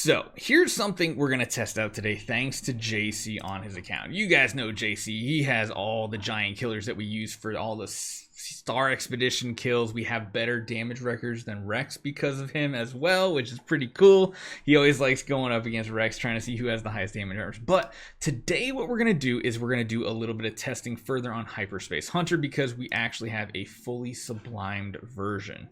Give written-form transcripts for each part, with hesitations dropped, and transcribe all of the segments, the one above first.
So here's something we're going to test out today thanks to JC on his account. You guys know JC. He has all the giant killers that we use for all the Star Expedition kills. We have better damage records than Rex because of him as well, which is pretty cool. He always likes going up against Rex, trying to see who has the highest damage records. But today what we're going to do is we're going to do a little bit of testing further on Hyperspace Hunter because we actually have a fully sublimed version.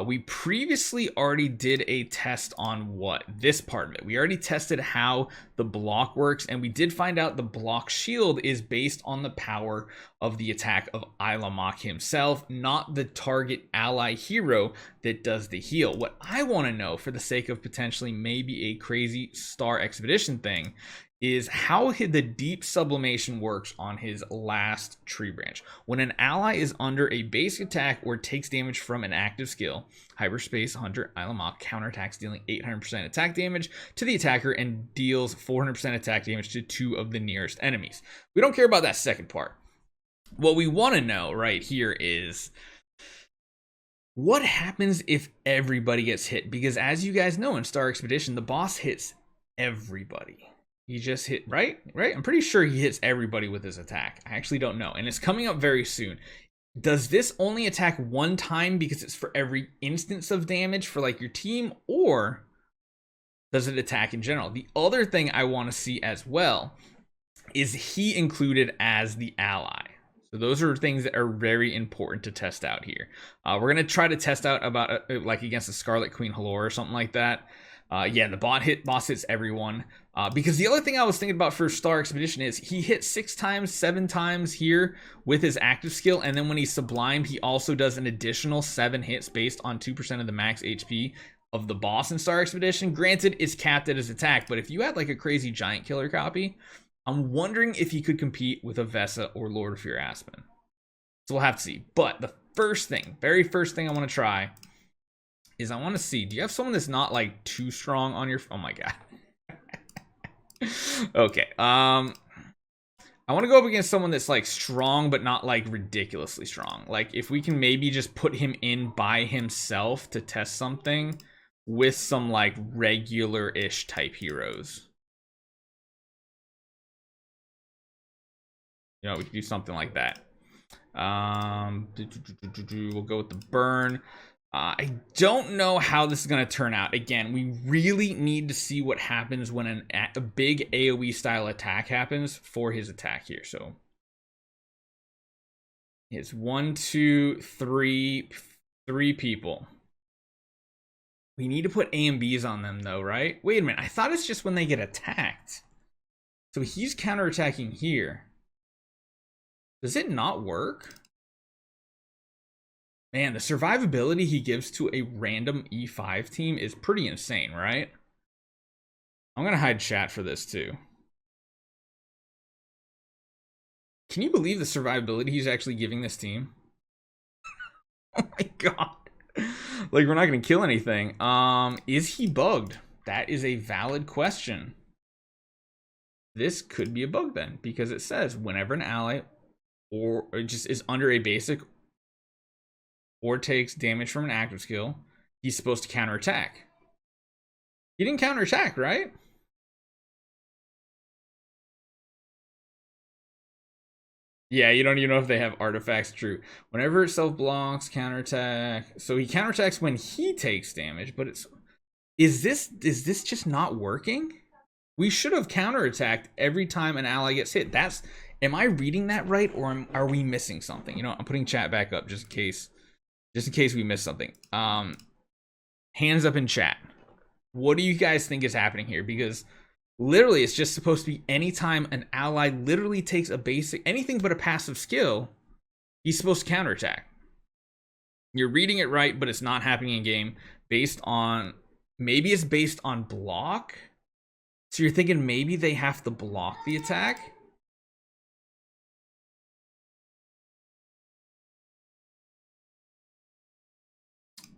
We previously already did a test on this part of it. We already tested how the block works, and we did find out the block shield is based on the power of the attack of Aylamak himself, not the target ally hero that does the heal. What I want to know, for the sake of potentially maybe a crazy Star Expedition thing, is how the deep sublimation works on his last tree branch. When an ally is under a basic attack or takes damage from an active skill, Hyperspace Hunter Aylamak counterattacks, dealing 800% attack damage to the attacker and deals 400% attack damage to 2 of the nearest enemies. We don't care about that second part. What we want to know right here is what happens if everybody gets hit, because as you guys know, in Star Expedition, the boss hits everybody. He just hit, right? I'm pretty sure he hits everybody with his attack. I actually don't know. And it's coming up very soon. Does this only attack one time because it's for every instance of damage for like your team, or does it attack in general? The other thing I want to see as well is he included as the ally. So those are things that are very important to test out here. We're going to try to test out about like against the Scarlet Queen Halor or something like that. Yeah, the boss hits everyone. Because the other thing I was thinking about for Star Expedition is he hit 6 times, 7 times here with his active skill, and then when he's sublimed, he also does an additional 7 hits based on 2% of the max HP of the boss in Star Expedition. Granted, it's capped at his attack, but if you had like a crazy giant killer copy, I'm wondering if he could compete with a Vesa or Lord of Fear Aspen. So we'll have to see. But the very first thing I want to try is I want to see, do you have someone that's not like too strong on your, oh my god. Okay, I want to go up against someone that's like strong but not like ridiculously strong. Like if we can maybe just put him in by himself to test something with some like regular-ish type heroes. You know, we can do something like that. We'll go with the burn. I don't know how this is going to turn out. Again, we really need to see what happens when a big AoE style attack happens for his attack here. So it's 1, 2, 3 people. We need to put A and Bs on them though, right? Wait a minute. I thought it's just when they get attacked. So he's counterattacking here. Does it not work? Man, the survivability he gives to a random E5 team is pretty insane, right? I'm going to hide chat for this too. Can you believe the survivability he's actually giving this team? Oh my god. Like, we're not going to kill anything. Is he bugged? That is a valid question. This could be a bug then, because it says whenever an ally or just is under a basic or takes damage from an active skill, he's supposed to counterattack. He didn't counterattack, right? Yeah, you don't even know if they have artifacts. True. Whenever it self-blocks, counterattack. So he counterattacks when he takes damage, but is this just not working? We should have counterattacked every time an ally gets hit. Am I reading that right, or are we missing something? You know, I'm putting chat back up just in case we missed something. Hands up in chat. What do you guys think is happening here? Because literally it's just supposed to be anytime an ally literally takes a basic, anything but a passive skill, he's supposed to counterattack. You're reading it right, but it's not happening in game. Maybe it's based on block. So you're thinking maybe they have to block the attack?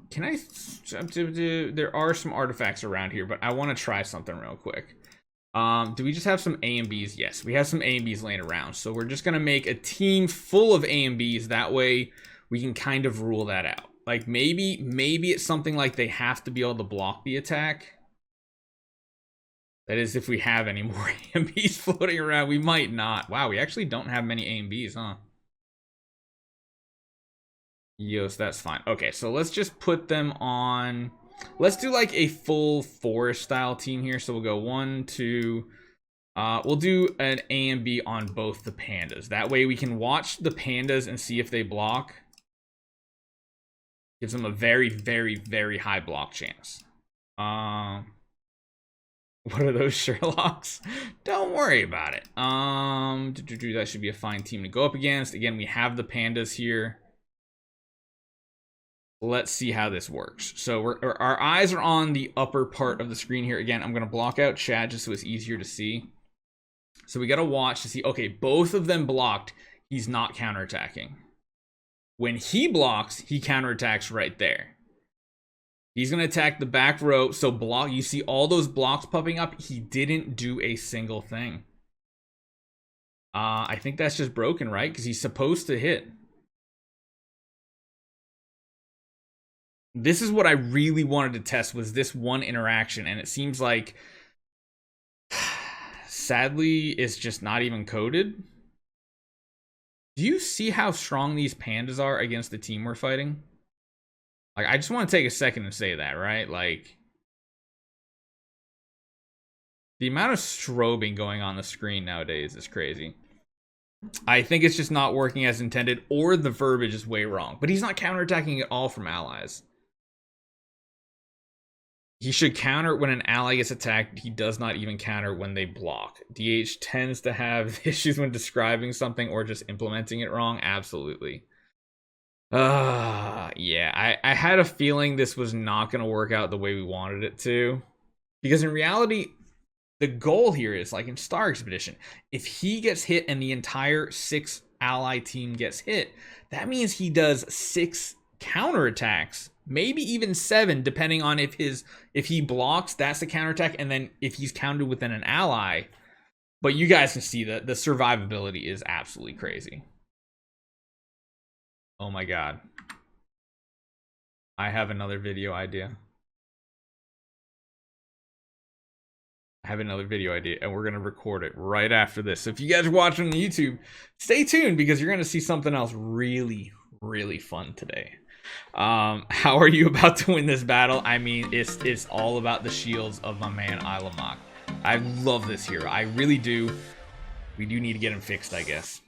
Can I there are some artifacts around here, but I want to try something real quick. Do we just have some A and Bs? Yes, we have some A and Bs laying around. So we're just going to make a team full of A and Bs. That way we can kind of rule that out. Like maybe it's something like they have to be able to block the attack. That is, if we have any more A and Bs floating around. We might not. Wow, we actually don't have many A and Bs, huh? Yes, that's fine. Okay, so let's just put them on. Let's do like a full forest style team here. So we'll go 1, 2. We'll do an A and B on both the pandas. That way we can watch the pandas and see if they block. Gives them a very, very, very high block chance. What are those Sherlocks? Don't worry about it. That should be a fine team to go up against. Again, we have the pandas here. Let's see how this works. So our eyes are on the upper part of the screen here. Again, I'm going to block out chat just so it's easier to see. So we got to watch to see, okay, both of them blocked. He's not counterattacking. When he blocks, he counterattacks right there. He's going to attack the back row. So block, you see all those blocks popping up. He didn't do a single thing. I think that's just broken, right? Because he's supposed to hit. This is what I really wanted to test, was this one interaction, and it seems like sadly it's just not even coded. Do you see how strong these pandas are against the team we're fighting? Like, I just want to take a second and say that, right? Like, the amount of strobing going on the screen nowadays is crazy. I think it's just not working as intended, or the verbiage is way wrong. But he's not counterattacking at all from allies. He should counter when an ally gets attacked. He does not even counter when they block. DH tends to have issues when describing something or just implementing it wrong. Absolutely. Yeah, I had a feeling this was not going to work out the way we wanted it to. Because in reality, the goal here is, like in Star Expedition, if he gets hit and the entire 6 ally team gets hit, that means he does 6 counterattacks. Maybe even 7, depending on if he blocks, that's the counterattack, and then if he's countered within an ally. But you guys can see that the survivability is absolutely crazy. Oh my god. I have another video idea. And we're gonna record it right after this. So if you guys are watching on YouTube, stay tuned, because you're gonna see something else really, really fun today. How are you about to win this battle? I mean, it's all about the shields of my man Aylamak. I love this hero, I really do. We do need to get him fixed, I guess.